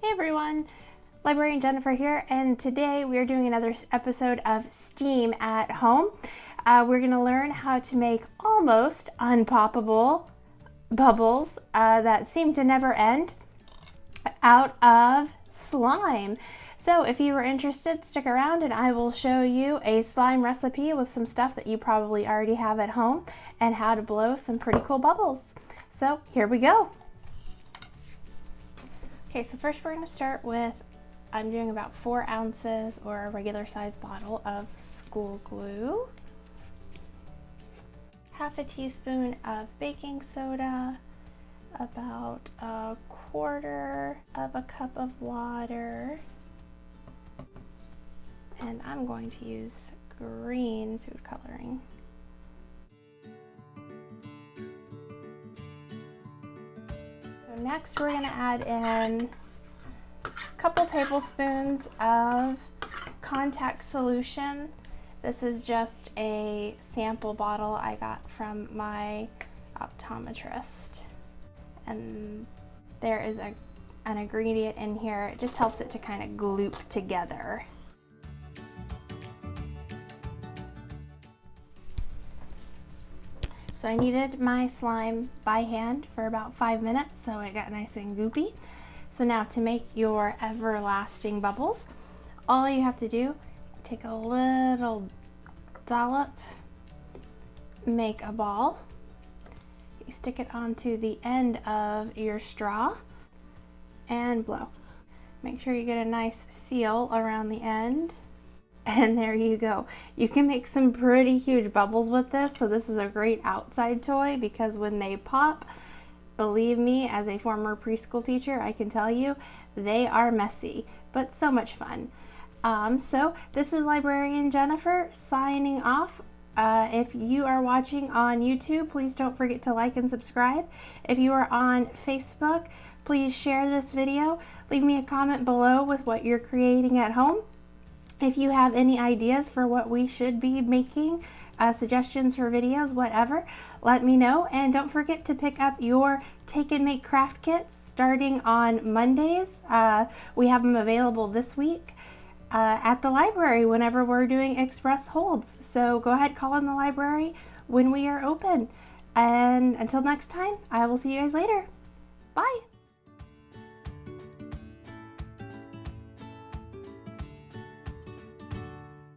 Hey everyone, Librarian Jennifer here, and today we are doing another episode of STEAM at home. We're going to learn how to make almost unpoppable bubbles that seem to never end out of slime. So if you were interested, stick around and I will show you a slime recipe with some stuff that you probably already have at home and how to blow some pretty cool bubbles. So here we go. Okay, so first we're going to start with, I'm doing about 4 ounces or a regular size bottle of school glue, half a teaspoon of baking soda, about a quarter of a cup of water, and I'm going to use green food coloring. Next, we're going to add in a couple tablespoons of contact solution. This is just a sample bottle I got from my optometrist. And there is an ingredient in here. It just helps it to kind of gloop together. So I kneaded my slime by hand for about 5 minutes so it got nice and goopy. So now to make your everlasting bubbles, all you have to do, take a little dollop, make a ball, you stick it onto the end of your straw and blow. Make sure you get a nice seal around the end. And there you go. You can make some pretty huge bubbles with this, so this is a great outside toy because when they pop, believe me, as a former preschool teacher, I can tell you, they are messy, but so much fun. So this is Librarian Jennifer signing off. If you are watching on YouTube, please don't forget to like and subscribe. If you are on Facebook, please share this video. Leave me a comment below with what you're creating at home. If you have any ideas for what we should be making, suggestions for videos, whatever, let me know. And don't forget to pick up your Take and Make craft kits starting on Mondays. We have them available this week at the library whenever we're doing express holds. So go ahead, call in the library when we are open. And until next time, I will see you guys later. Bye.